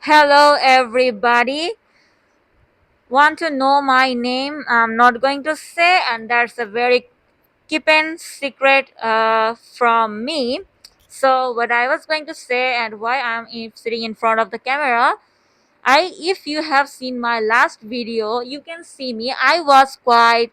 Hello, everybody. Want to know my name? I'm not going to say, and that's a very keep and secret from me. So, what I was going to say, and why sitting in front of the camera, if you have seen my last video, you can see me. I was quite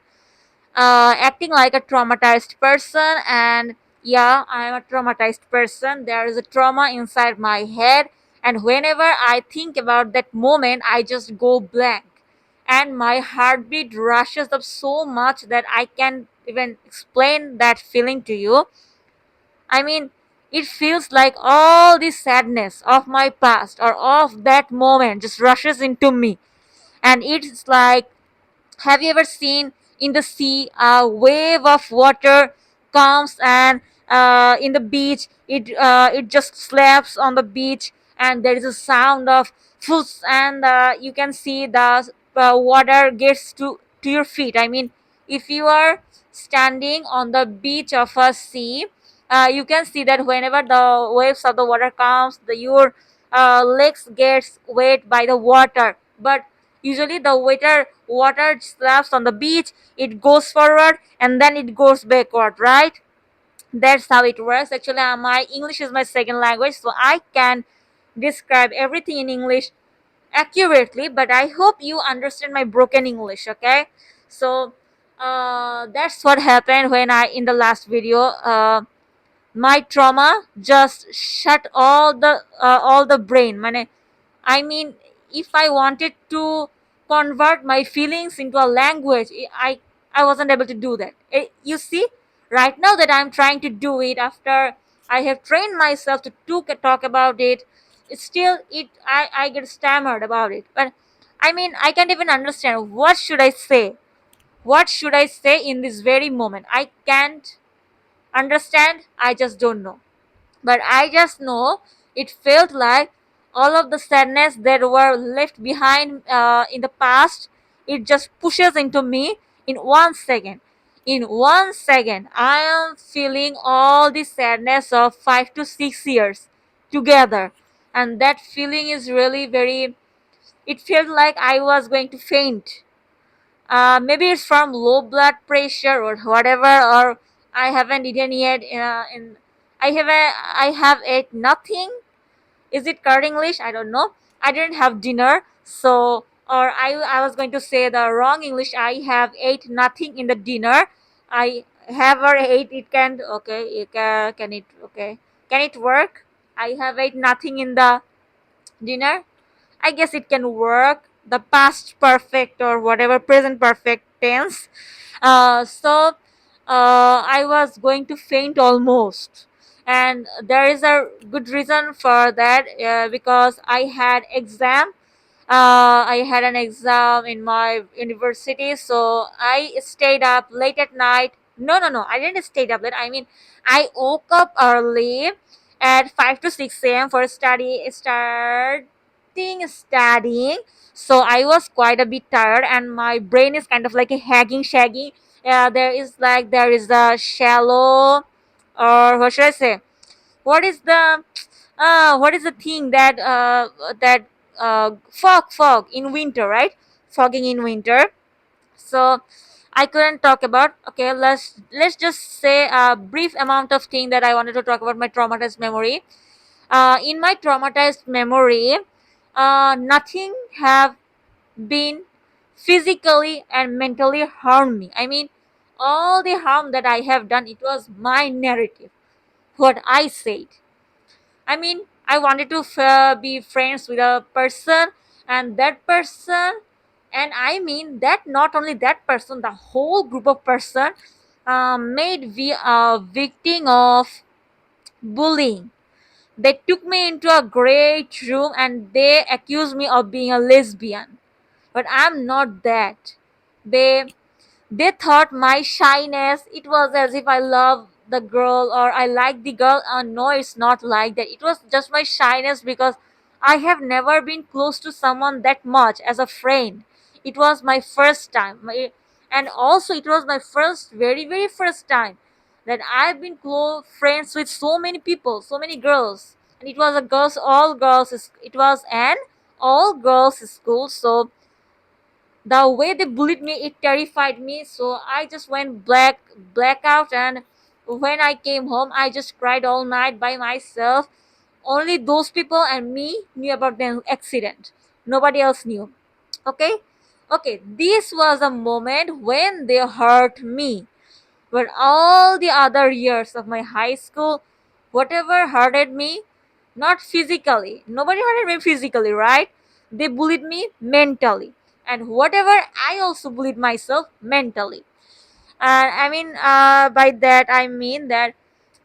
acting like a traumatized person, and yeah, I'm a traumatized person. There is a trauma inside my head, and whenever I think about that moment, I just go blank, and my heartbeat rushes up so much that I can't even explain that feeling to you. I mean, it feels like all the sadness of my past or of that moment just rushes into me, and it's like, have you ever seen in the sea a wave of water comes and in the beach it just slaps on the beach, and there is a sound of foots, and you can see the water gets to your feet. I mean, if you are standing on the beach of a sea, you can see that whenever the waves of the water comes, your legs gets wet by the water. But usually the water slaps on the beach, it goes forward and then it goes backward, right? That's how it works. Actually, my English is my second language, so I can describe everything in English accurately, but I hope you understand my broken English, okay? So that's what happened when I in the last video. My trauma just shut all the brain. I mean, if I wanted to convert my feelings into a language, I wasn't able to do that. You see, right now that I'm trying to do it after I have trained myself to talk about it, it's still I get stammered about it. But I mean, I can't even understand what should I say. What should I say in this very moment? I can't understand. I just don't know, but I just know it felt like all of the sadness that were left behind in the past, it just pushes into me in 1 second. In 1 second, I am feeling all the sadness of 5 to 6 years together. And that feeling is really very, it felt like I was going to faint. Maybe it's from low blood pressure or whatever, or I haven't eaten yet. I have ate nothing. Is it correct English? I don't know. I didn't have dinner, so or I was going to say the wrong English. I have ate nothing in the dinner. I have or ate it can okay. Can it okay? Can it work? I have ate nothing in the dinner. I guess it can work. The past perfect or whatever present perfect tense. I was going to faint almost, and there is a good reason for that because I had exam. I had an exam in my university, so I stayed up late at night. No, no, no, I didn't stay up late. I mean, I woke up early at 5 to 6 a.m. for studying. So I was quite a bit tired, and my brain is kind of like a hanging, shaggy. There is a shallow, or what should I say? What is the what is the thing that fog in winter, right? Fogging in winter. So I couldn't talk about. Okay, let's just say a brief amount of thing that I wanted to talk about my traumatized memory. In my traumatized memory, nothing have been physically and mentally harmed me. I mean, all the harm that I have done, it was my narrative, what I said. I mean, I wanted to be friends with a person, and that person, and I mean that not only that person, the whole group of person made me a victim of bullying. They took me into a great room and they accused me of being a lesbian, but I'm not that. They they thought my shyness, it was as if I love the girl or I like the girl. No, it's not like that. It was just my shyness because I have never been close to someone that much as a friend. It was my first time. And also, it was my first, very, very first time that I've been close friends with so many people, so many girls. And it was a girls, all girls. It was an all girls school. So the way they bullied me, it terrified me. So I just went blackout, and when I came home, I just cried all night by myself. Only those people and me knew about the accident. Nobody else knew. Okay? Okay, this was a moment when they hurt me. But all the other years of my high school, whatever hurted me, not physically, nobody hurted me physically, right? They bullied me mentally. And whatever, I also bullied myself mentally. And by that, I mean that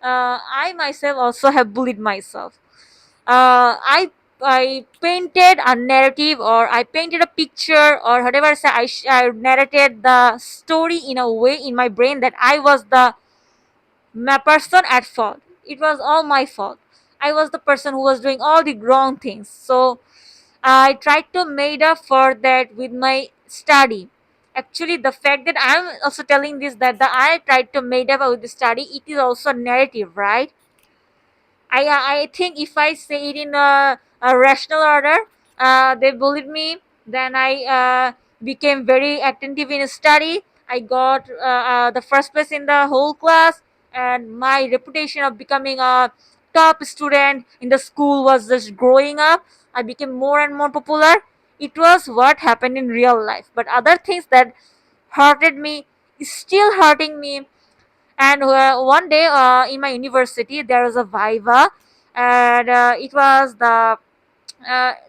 I myself also have bullied myself. I painted a narrative, or I painted a picture, or whatever. I narrated the story in a way in my brain that I was the my person at fault. It was all my fault. I was the person who was doing all the wrong things. So I tried to make up for that with my study. Actually, the fact that I'm also telling this, that I tried to make up with the study, it is also narrative, right? I think if I say it in a rational order, they bullied me. Then I became very attentive in study. I got the first place in the whole class, and my reputation of becoming a top student in the school was just growing up. I became more and more popular. It was what happened in real life. But other things that hurted me is still hurting me. And one day in my university, there was a viva, and it was the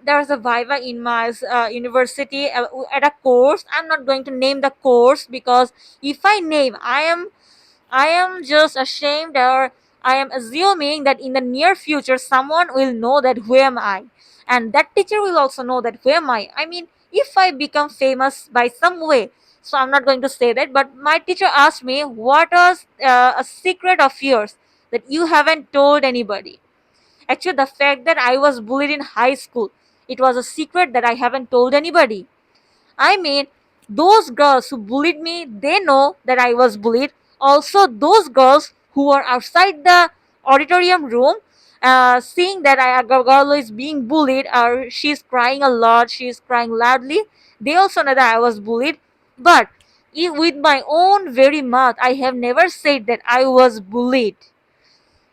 there was a viva in my university at a course. I'm not going to name the course, because if I name, I am just ashamed, or I am assuming that in the near future someone will know that who am I, and that teacher will also know that who am I. I mean, if I become famous by some way, so I'm not going to say that. But my teacher asked me, "What was a secret of yours that you haven't told anybody?" Actually, the fact that I was bullied in high school, it was a secret that I haven't told anybody. I mean, those girls who bullied me, they know that I was bullied. Also, those girls who are outside the auditorium room, seeing that a girl is being bullied, or she's crying a lot, she's crying loudly, they also know that I was bullied. But with my own very mouth, I have never said that I was bullied.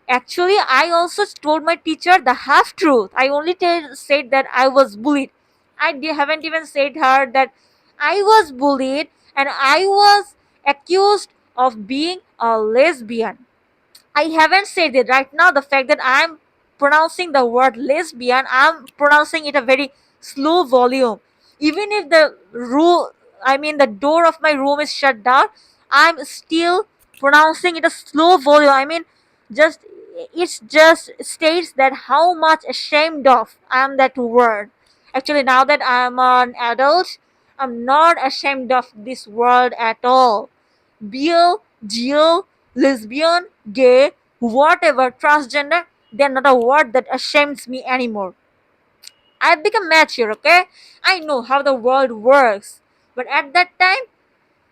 Actually, I also told my teacher the half truth. I only said that I was bullied. Haven't even said her that I was bullied and I was accused of being a lesbian. I haven't said it right now. The fact that I'm pronouncing the word lesbian, I'm pronouncing it a very slow volume. Even if the door of my room is shut down, I'm still pronouncing it a slow volume. Just it just states that how much ashamed of I am that word. Actually, now that I'm an adult, I'm not ashamed of this word at all. Bill, Jill, lesbian, gay, whatever, transgender, they're not a word that ashames me anymore. I've become mature, okay? I know how the world works. But at that time,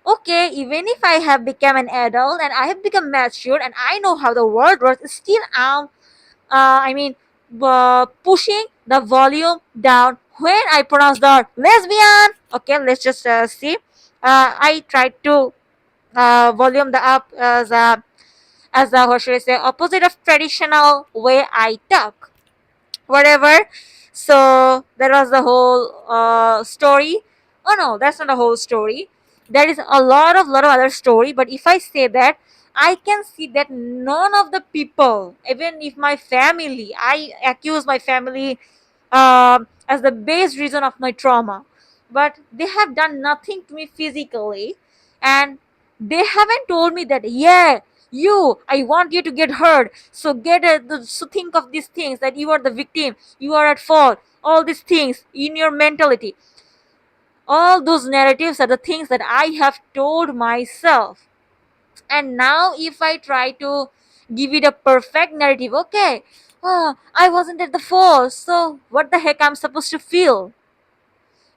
okay, even if I have become an adult and I have become mature and I know how the world works, still I mean, pushing the volume down when I pronounce the word lesbian. Okay, let's just see. I tried to volume the up as a what should I say, opposite of traditional way I talk, whatever. So that was the whole story. Oh no, that's not the whole story. There is a lot of other story. But if I say that, I can see that none of the people, even if my family, I accuse my family as the base reason of my trauma, but they have done nothing to me physically, and they haven't told me that, yeah, I want you to get hurt, so so think of these things, that you are the victim, you are at fault, all these things in your mentality. All those narratives are the things that I have told myself. And now if I try to give it a perfect narrative, okay, I wasn't at the fault, so what the heck I'm supposed to feel?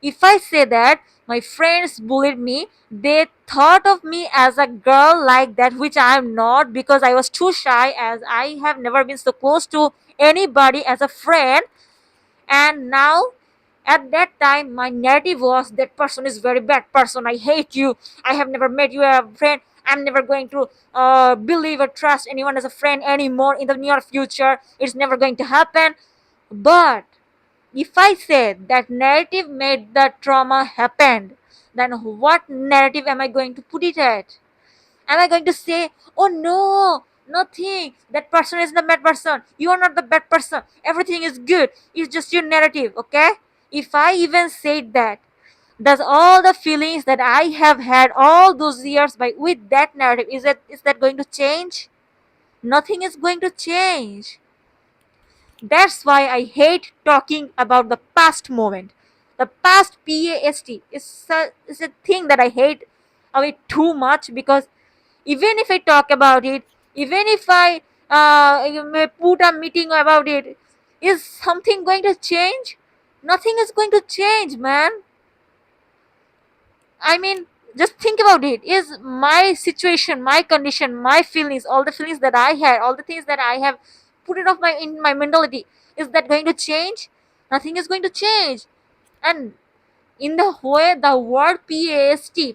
If I say that my friends bullied me, they thought of me as a girl like that, which I am not, because I was too shy, as I have never been so close to anybody as a friend. And now, At that time, my narrative was that person is very bad person. I hate you. I have never met you as a friend. I'm never going to believe or trust anyone as a friend anymore in the near future. It's never going to happen. But if I say that narrative made the trauma happen, then what narrative am I going to put it at? Am I going to say, oh no, nothing, that person is the bad person, you are not the bad person, everything is good, it's just your narrative, okay? If I even said that, does all the feelings that I have had all those years by with that narrative, is that going to change? Nothing is going to change. That's why I hate talking about the past moment. The past past is a thing that I hate of it too much, because even if I talk about it, even if I you may put a meeting about it, is something going to change? Nothing is going to change, man. I mean, just think about it. Is my situation, my condition, my feelings, all the feelings that I had, all the things that I have put it off my in my mentality, is that going to change? Nothing is going to change. And in the way the word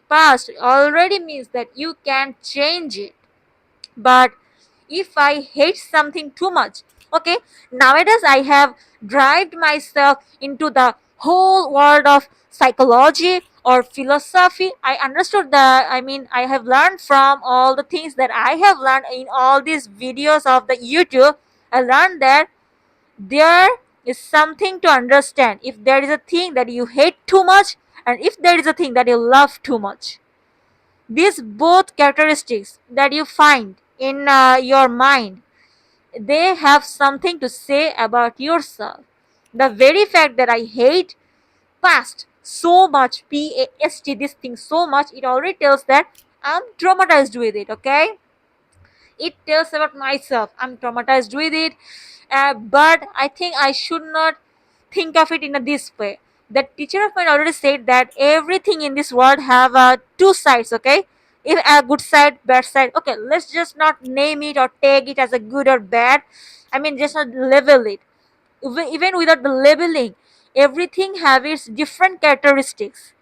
past already means that you can change it. But if I hate something too much, okay, nowadays I have driven myself into the whole world of psychology or philosophy. I understood that, I mean, I have learned from all the things that I have learned in all these videos of the YouTube. I learned that there is something to understand if there is a thing that you hate too much, and if there is a thing that you love too much. These both characteristics that you find in your mind, they have something to say about yourself. The very fact that I hate past so much, past, this thing so much, it already tells that I'm traumatized with it, okay? It tells about myself. I'm traumatized with it, but I think I should not think of it in this way. The teacher of mine already said that everything in this world have two sides. Okay, if a good side, bad side. Okay, let's just not name it or tag it as a good or bad. I mean, just not label it. Even without the labeling, everything have its different characteristics.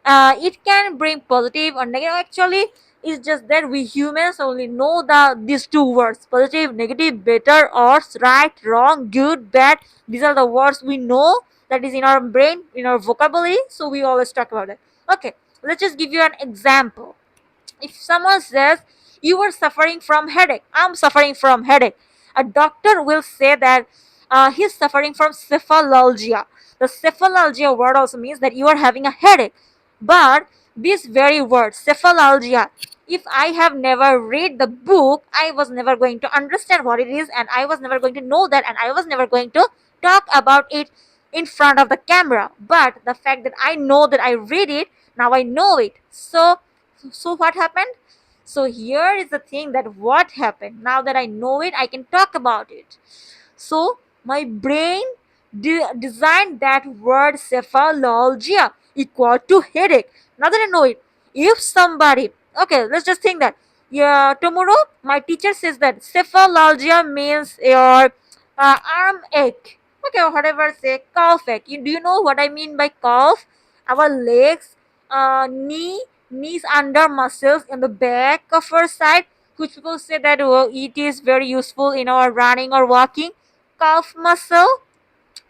It can bring positive or negative. Actually, it's just that we humans only know these two words: positive, negative, better, or right, wrong, good, bad. These are the words we know, that is in our brain, in our vocabulary, so we always talk about it. Okay, let's just give you an example. If someone says you are suffering from headache, I'm suffering from headache, a doctor will say that he's suffering from cephalalgia. The cephalalgia word also means that you are having a headache. But this very word cephalalgia, if I have never read the book, I was never going to understand what it is, and I was never going to know that, and I was never going to talk about it in front of the camera. But the fact that I know that I read it, now I know it. So what happened? So here is the thing, that what happened, now that I know it, I can talk about it. So my brain designed that word cephalalgia equal to headache. Now that I know it, if somebody, okay, let's just think that, yeah, tomorrow my teacher says that cephalalgia means your arm ache, okay, or whatever, say calf ache. Do you know what I mean by calf? Our legs, knees under muscles in the back of our side, which people say that, oh, it is very useful in our running or walking. Calf muscle,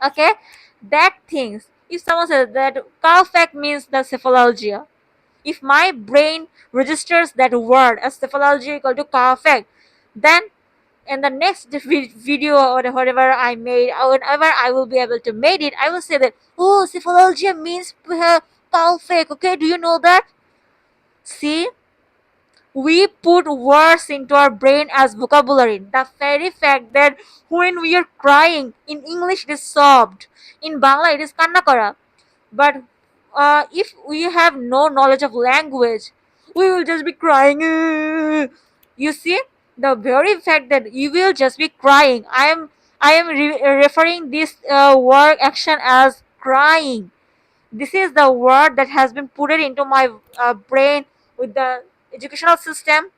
okay, that things. If someone says that calf ache means the cephalalgia, if my brain registers that word as cephalalgia equal to calf ache, then in the next video or whatever I made, or whenever I will be able to make it, I will say that, oh, cephalalgia means calf ache. Okay, do you know that? See, we put words into our brain as vocabulary. The very fact that when we are crying, in English it is sobbed, in Bangla it is kanna kara. But if we have no knowledge of language, we will just be crying. You see, the very fact that you will just be crying, I am referring this word action as crying. This is the word that has been put it into my brain with the educational system.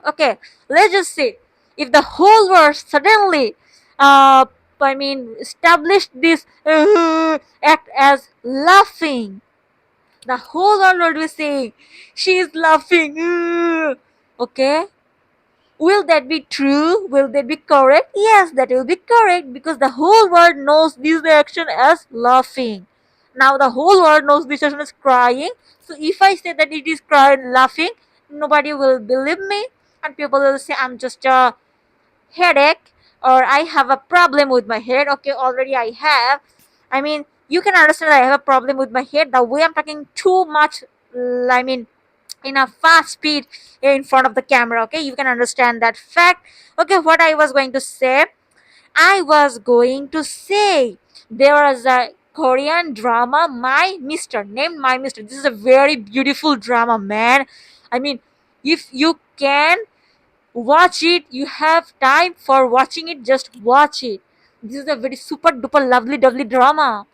Okay, let's just say if the whole world suddenly uh, established this act as laughing. The whole world will be saying, she is laughing. Okay, will that be true? Will that be correct? Yes, that will be correct because the whole world knows this action as laughing. Now the whole world knows this action as crying. So if I say that it is crying, laughing, nobody will believe me, and people will say I'm just a headache, or I have a problem with my head. Okay, already I have. You can understand that I have a problem with my head. The way I'm talking too much, in a fast speed in front of the camera. Okay, you can understand that fact. Okay, what I was going to say, there was a Korean drama, My Mister, named My Mister. This is a very beautiful drama, man. I mean, if you can watch it, you have time for watching it, just watch it. This is a very super duper lovely drama.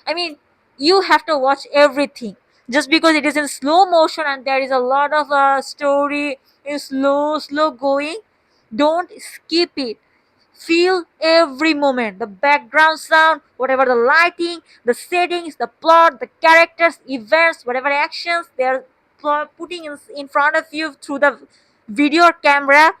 I mean, you have to watch everything. Just because it is in slow motion and there is a lot of story in slow going, don't skip it. Feel every moment, the background sound, whatever the lighting, the settings, the plot, the characters, events, whatever actions they are putting in front of you through the video or camera.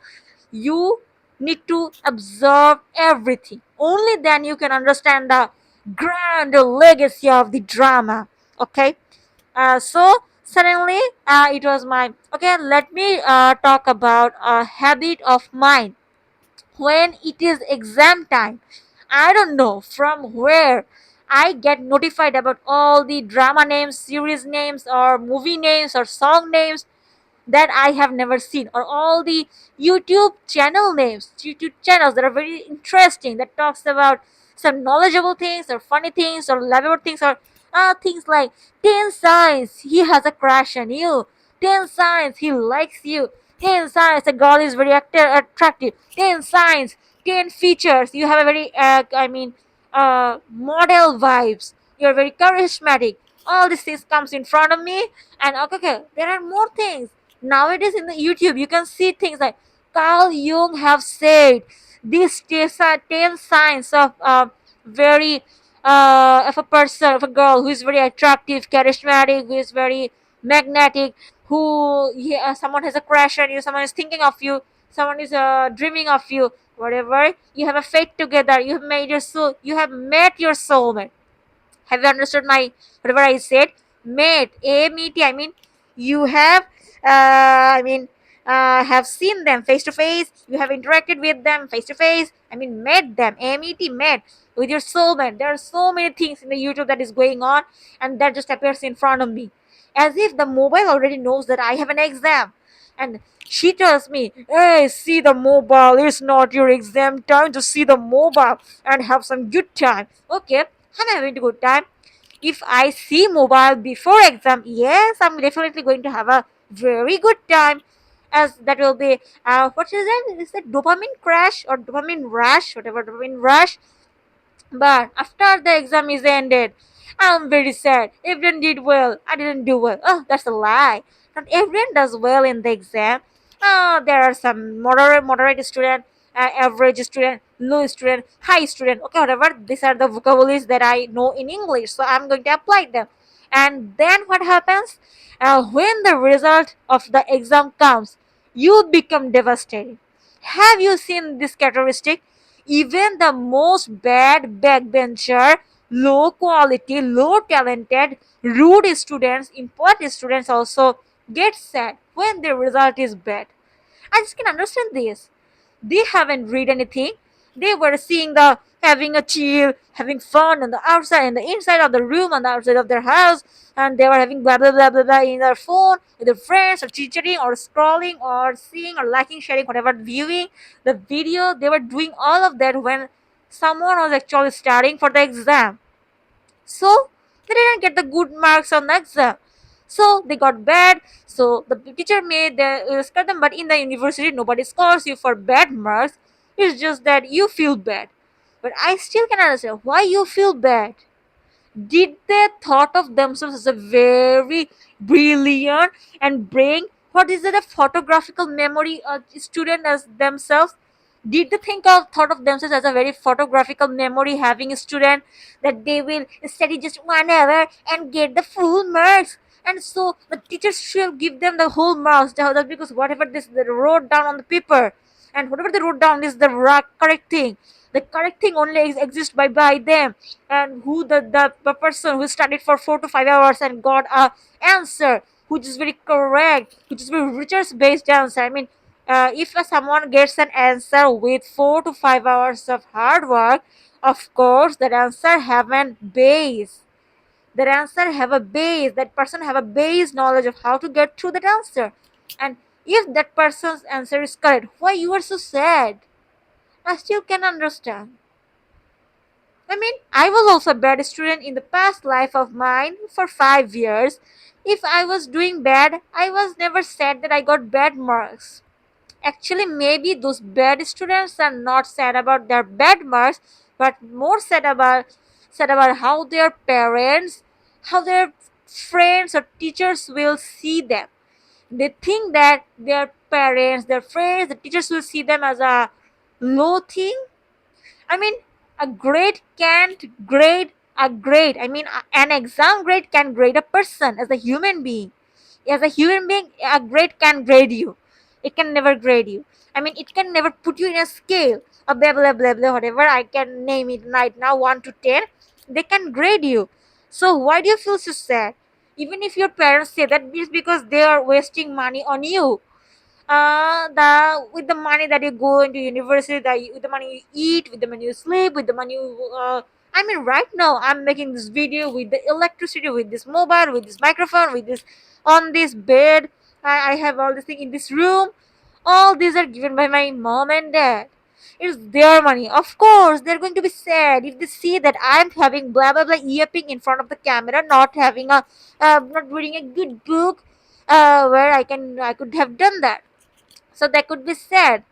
You need to observe everything. Only then you can understand the grand legacy of the drama. Okay, so suddenly it was my okay. Let me talk about a habit of mine when it is exam time. I don't know from where I get notified about all the drama names, series names, or movie names, or song names that I have never seen, or all the YouTube channels that are very interesting, that talks about some knowledgeable things, or funny things, or lovable things, or things like 10 signs he has a crush on you, 10 signs he likes you, 10 signs a girl is very attractive, 10 signs, 10 features you have a very model vibes, you're very charismatic. All these things comes in front of me, and okay, there are more things. Nowadays in the YouTube, you can see things like Carl Jung have said these 10 signs of very of a person, of a girl who is very attractive, charismatic, who is very magnetic, someone has a crush on you, someone is thinking of you, someone is dreaming of you, whatever. You have a fate together. You have met your soulmate. Have you understood my whatever I said? Mate, A-M-E-T. You have, have seen them face to face. You have interacted with them face to face. Met them. A-M-E-T. Met with your soulmate. There are so many things in the YouTube that is going on, and that just appears in front of me, as if the mobile already knows that I have an exam, and she tells me, "Hey, see the mobile. It's not your exam time to see the mobile and have some good time." Okay, I'm having a good time. If I see mobile before exam, yes, I'm definitely going to have a very good time. As that will be what is it? Is it dopamine crash or dopamine rush? Whatever, dopamine rush. But after the exam is ended, I'm very sad. Everyone did well. I didn't do well. Oh, that's a lie. Not everyone does well in the exam. There are some moderate student, average student, low student, high student. Okay, whatever. These are the vocabularies that I know in English, so I'm going to apply them. And then what happens? When the result of the exam comes, you become devastated. Have you seen this characteristic? Even the most bad backbencher, low quality, low talented, rude students, important students also get sad when their result is bad. I just can understand this. They haven't read anything. They were seeing the having a chill, having fun on the outside and the inside of the room, on the outside of their house, and they were having blah blah blah blah blah in their phone with their friends, or teaching, or scrolling, or seeing, or liking, sharing, whatever, viewing the video. They were doing all of that when someone was actually studying for the exam. So they didn't get the good marks on the exam. So they got bad. So the teacher made the score them. But in the university, nobody scores you for bad marks. It's just that you feel bad. But I still can understand why you feel bad. Did they thought of themselves as a very brilliant and brain? What is it? A photographical memory student as themselves? Did they thought of themselves as a very photographical memory having a student, that they will study just 1 hour and get the full marks? And so the teachers should give them the whole marks, because whatever this they wrote down on the paper, and whatever they wrote down is the correct thing. The correct thing only exists by them, and who the person who studied for 4 to 5 hours and got a answer which is very correct, which is very research based answer. I mean, if someone gets an answer with 4 to 5 hours of hard work, of course that answer have an base. That answer have a base. That person have a base knowledge of how to get through that answer. And if that person's answer is correct, why you are so sad? I still can understand. I mean, I was also a bad student in the past life of mine for 5 years. If I was doing bad, I was never sad that I got bad marks. Actually, maybe those bad students are not sad about their bad marks, but more sad about how their parents, how their friends or teachers will see them. They think that their parents, their friends, the teachers will see them as a low thing. I mean, a grade can't grade a grade. I mean, an exam grade can grade a person as a human being. As a human being, a grade can grade you. It can never grade you. I mean, it can never put you in a scale of blah blah blah blah, whatever I can name it right now, 1 to 10. They can grade you. So why do you feel so sad? Even if your parents say that, it's because they are wasting money on you. The with the money that you go into university, with the money you eat, with the money you sleep, with the money you I mean, right now I'm making this video with the electricity, with this mobile, with this microphone, with this on this bed. I have all this thing in this room. All these are given by my mom and dad. It's their money. Of course they're going to be sad if they see that I'm having blah blah blah yapping in front of the camera, not having a not reading a good book, where I could have done that. So they could be sad.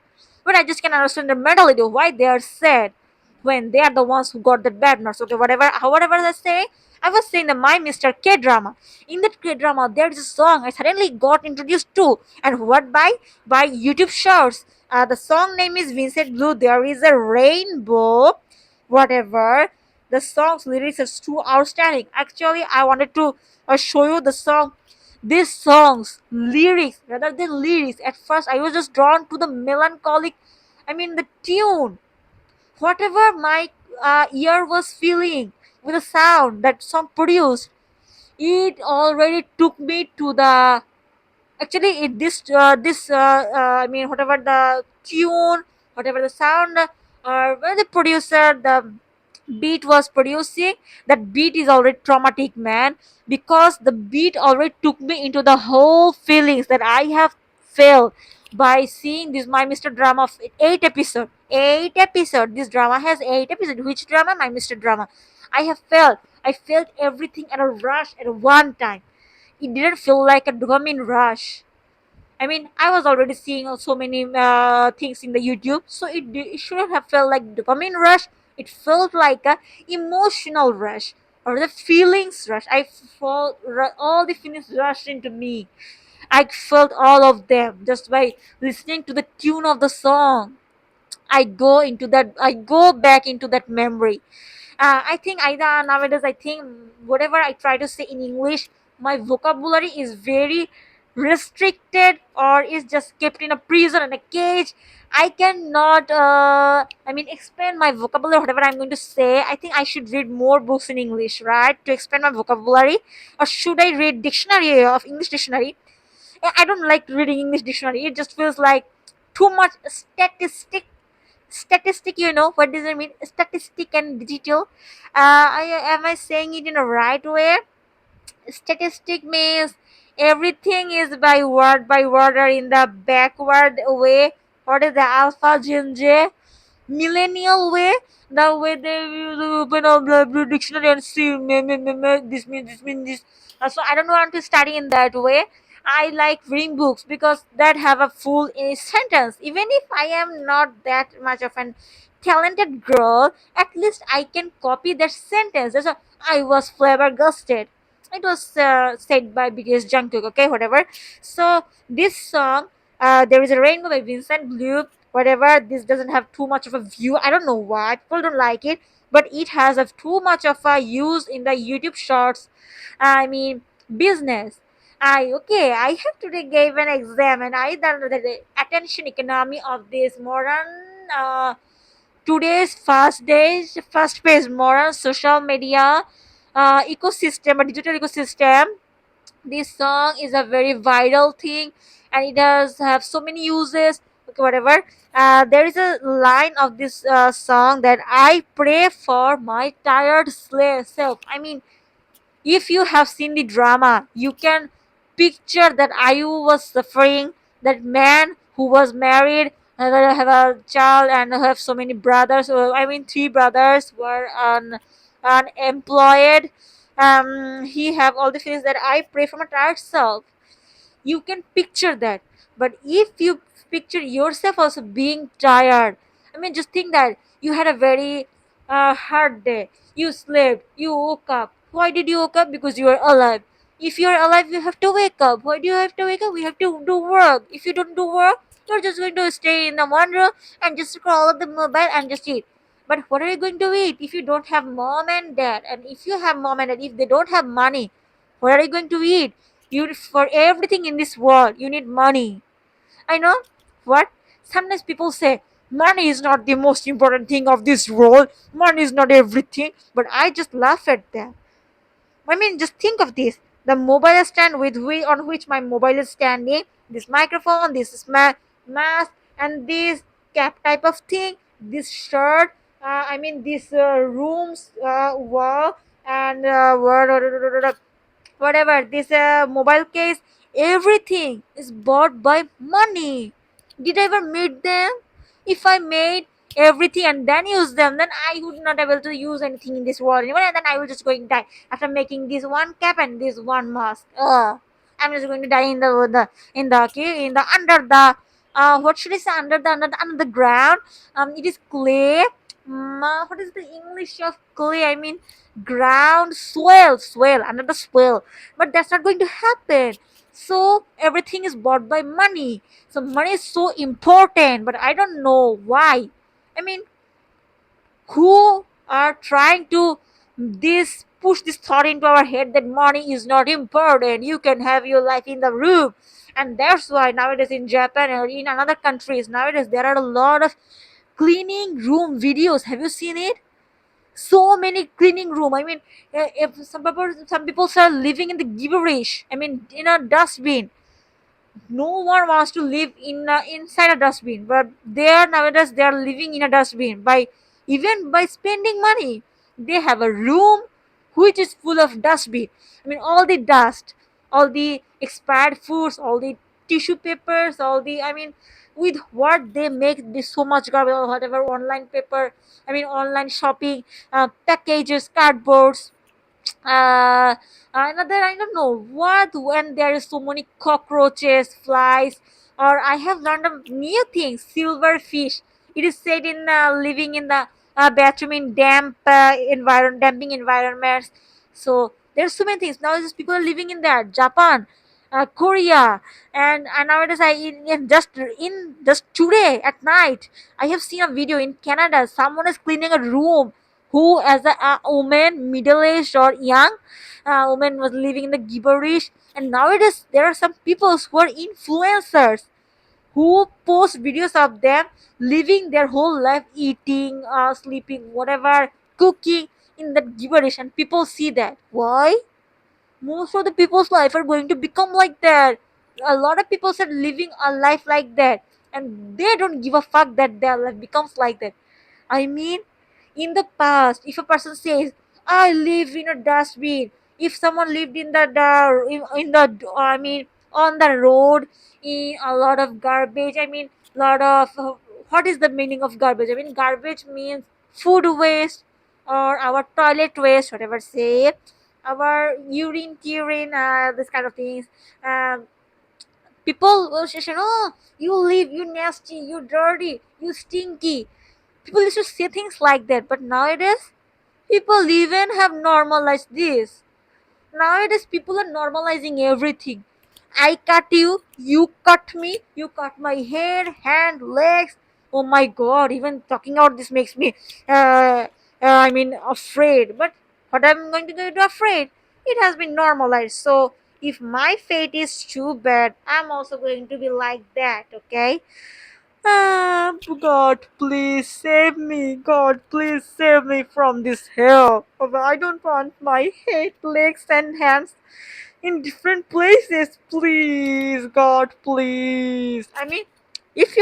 But I just can understand the mentality of why they are sad when they are the ones who got the bad marks. Okay, whatever they say. I was saying the My Mr. K drama. In that K drama, there is a song I suddenly got introduced to, and what by YouTube Shorts. The song name is Vincent Blue. There is a rainbow, whatever. The song's lyrics is too outstanding. Actually, I wanted to show you the song, these songs, lyrics, rather than lyrics. At first, I was just drawn to the melancholic, I mean, the tune. Whatever my ear was feeling with the sound that song produced, it already took me to the. Actually, I mean, whatever the tune, whatever the sound, or when the producer, the beat was producing, that beat is already traumatic, man, because the beat already took me into the whole feelings that I have felt by seeing this My Mr. Drama of 8 episode. 8 episode. This drama has 8 episodes. Which drama? My Mr. Drama. I felt everything at a rush at one time. It didn't feel like a dopamine rush. I mean, I was already seeing so many things in the YouTube, so it shouldn't have felt like dopamine rush. It felt like a emotional rush or the feelings rush. I felt all the feelings rushed into me. I felt all of them just by listening to the tune of the song. I go into that. I go back into that memory. I think either nowadays, I think whatever I try to say in English, my vocabulary is very restricted or is just kept in a prison, in a cage. I cannot I mean, expand my vocabulary, whatever I'm going to say. I think I should read more books in English, right, to expand my vocabulary. Or should I read dictionary of English dictionary? I don't like reading English dictionary. It just feels like too much statistic. What does it mean, statistic and digital? Am I saying it in a right way? Statistic means everything is by word or in the backward way. What is the alpha gen j millennial way? The way they will open up the dictionary and see this means this. So I don't want to study in that way. I like reading books because that have a full sentence. Even if I am not that much of an talented girl, at least I can copy that sentence. So I was flabbergasted. It was said by BTS Jungkook. Okay, whatever. So this song, there is a rainbow by Vincent Blue. whatever. This doesn't have too much of a view. I don't know why people don't like it, but it has a too much of a use in the YouTube shorts. I mean, business. I have today gave an exam, and I done the attention economy of this modern today's fast paced modern social media ecosystem, a digital ecosystem. This song is a very viral thing, and it does have so many uses. Okay, whatever. There is a line of this song that I pray for my tired self. I mean, if you have seen the drama, you can picture that Ayu was suffering, that man who was married, have a child, and have so many brothers. I mean, three brothers were unemployed. He have all the feelings that I pray for my tired self. You can picture that. But if you picture yourself also being tired, I mean, just think that you had a very hard day. You slept, you woke up. Why did you woke up? Because you are alive. If you are alive, you have to wake up. Why do you have to wake up? We have to do work. If you don't do work, you're just going to stay in the one room and just scroll on the mobile and just eat. But what are you going to eat if you don't have mom and dad? And if you have mom and dad, if they don't have money, what are you going to eat? You, for everything in this world, you need money. I know what sometimes people say, money is not the most important thing of this world. Money is not everything. But I just laugh at that. I mean, just think of this: the mobile stand on which my mobile is standing, this microphone, this mask, and this cap type of thing, this shirt. I mean, this rooms wall and whatever, this mobile case, everything is bought by money. Did I ever meet them? If I made everything and then use them, then I would not able to use anything in this world anymore, and then I will just going to die after making this one cap and this one mask. I'm just going to die in the under the what should I say, under the ground. It is clay. What is the English of clay? I mean, ground, swell under the swell. But that's not going to happen. So everything is bought by money. So money is so important, but I don't know why. I mean, who are trying to this push this thought into our head that money is not important, you can have your life in the room. And that's why nowadays in Japan or in another countries, nowadays there are a lot of cleaning room videos. Have you seen it? So many cleaning room. I mean, if some people are living in the gibberish, I mean, in a dustbin. No one wants to live inside a dustbin, but they are nowadays they are living in a dustbin by even by spending money. They have a room which is full of dustbin. I mean, all the dust, all the expired foods, all the tissue papers, all the, I mean, with what they make this so much garbage or whatever, online paper, I mean, online shopping, packages, cardboards, uh, another, I don't know what, when there is so many cockroaches, flies, or I have learned a new thing, silverfish. It is said in living in the bathroom in damping environments. So there's so many things nowadays. People are living in that Japan, Korea, and nowadays just today at night I have seen a video in Canada. Someone is cleaning a room who, as a woman, middle aged or young woman, was living in the gibberish. And nowadays there are some people who are influencers who post videos of them living their whole life, eating, sleeping, whatever, cooking in that gibberish, and people see that. Why? Most of the people's life are going to become like that. A lot of people are living a life like that, and they don't give a fuck that their life becomes like that. I mean, in the past, if a person says, I live in a dustbin, if someone lived in in the, I mean, on the road, in a lot of garbage, I mean, lot of, what is the meaning of garbage? I mean, garbage means food waste or our toilet waste, whatever say, our urine, this kind of things. Um, People will say, oh, you live, you nasty, you dirty, you stinky. People used to say things like that, but nowadays people even have normalized this. Nowadays people are normalizing everything. I cut you, you cut me, you cut my hair, hand, legs. Oh my god, even talking about this makes me, afraid. But what I'm going to do afraid? It has been normalized. So if my fate is too bad, I'm also going to be like that, okay? God, please save me. God, please save me from this hell. I don't want my head, legs, and hands in different places. Please, God, please. If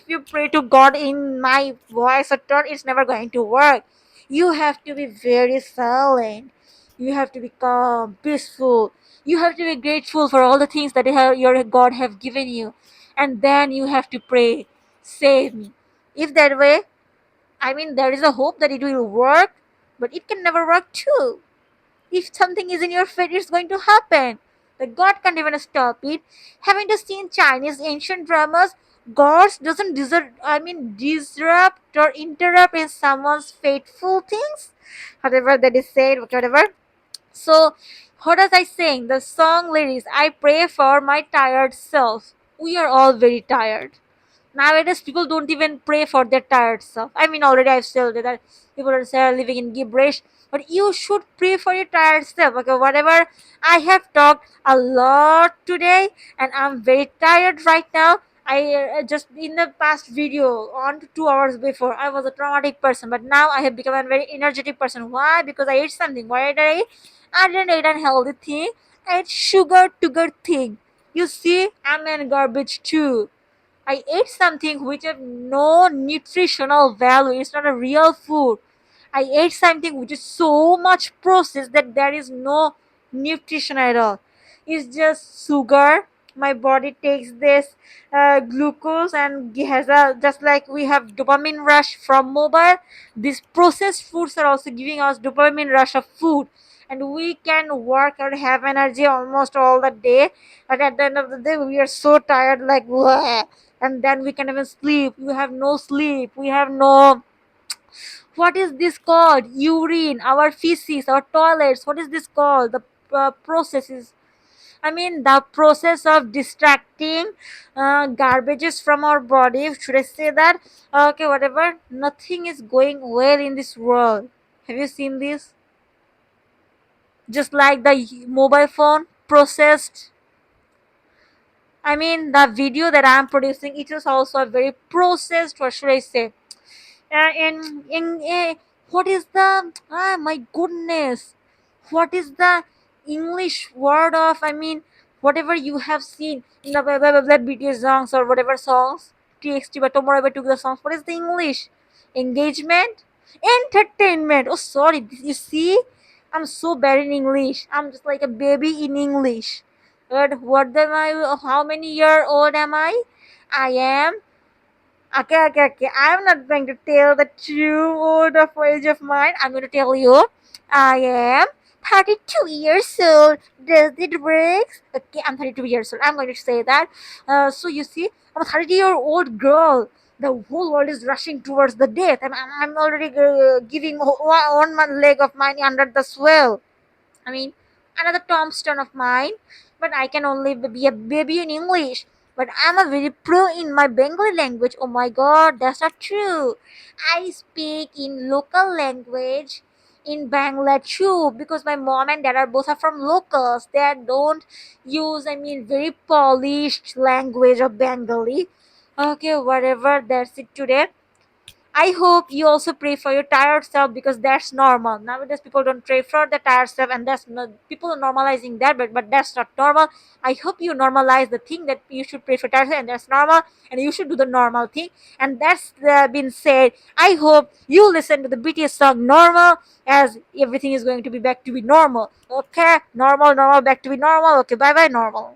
you pray to God in my voice or tone, it's never going to work. You have to be very silent. You have to be calm, peaceful. You have to be grateful for all the things that your God have given you, and then you have to pray, save me. If that way, there is a hope that it will work, but it can never work too. If something is in your fate, it's going to happen. The God can't even stop it. Having to see in Chinese ancient dramas, gods doesn't disrupt or interrupt in someone's fateful things. Whatever that is said, whatever. So, what was I saying? The song lyrics, I pray for my tired self. We are all very tired. Nowadays, people don't even pray for their tired self. Already I've said that people are living in gibberish, but you should pray for your tired self. Okay, whatever. I have talked a lot today, and I'm very tired right now. I just in the past video on to 2 hours before I was a traumatic person, but now I have become a very energetic person. Why? Because I ate something. Why did I eat? I didn't eat an healthy thing. I ate sugar thing. You see, I'm in garbage too. I ate something which have no nutritional value. It's not a real food. I ate something which is so much processed that there is no nutrition at all. It's just sugar. My body takes this glucose and has a just like we have dopamine rush from mobile. These processed foods are also giving us dopamine rush of food, and we can work or have energy almost all the day. But at the end of the day, we are so tired, like "Wah," and then we can even sleep. We have no sleep. We have no, what is this called, urine, our feces, our toilets, what is this called, the process is, the process of distracting garbages from our body, should I say that? Okay, whatever, nothing is going well in this world. Have you seen this? Just like the mobile phone processed, the video that I'm producing, it is also a very processed, what should I say, in what is the, my goodness, what is the English word of, whatever you have seen in the blah, blah, blah, blah, BTS songs or whatever songs, TXT but tomorrow I took the songs, what is the English? Engagement, entertainment. Oh sorry, you see, I'm so bad in English. I'm just like a baby in English. But what am I, how many year old am I am, okay. I'm not going to tell the true old of age of mine. I'm going to tell you, I am 32 years old. Does it work? Okay, I'm 32 years old. I'm going to say that. So you see, I'm a 30-year-old girl. The whole world is rushing towards the death. I'm already giving one leg of mine under the swell. I mean, another tombstone of mine, but I can only be a baby in English. But I'm a very pro in my Bengali language. Oh my god, that's not true. I speak in local language in Bangla too because my mom and dad are both are from locals. They don't use, very polished language of Bengali. Okay, whatever, that's it today. I hope you also pray for your tired self because that's normal. Nowadays, people don't pray for the tired self, and that's not, people are normalizing that, but that's not normal. I hope you normalize the thing that you should pray for tired self, and that's normal, and you should do the normal thing. And that's been said. I hope you listen to the BTS song "Normal" as everything is going to be back to be normal. Okay, normal, back to be normal. Okay, bye bye, normal.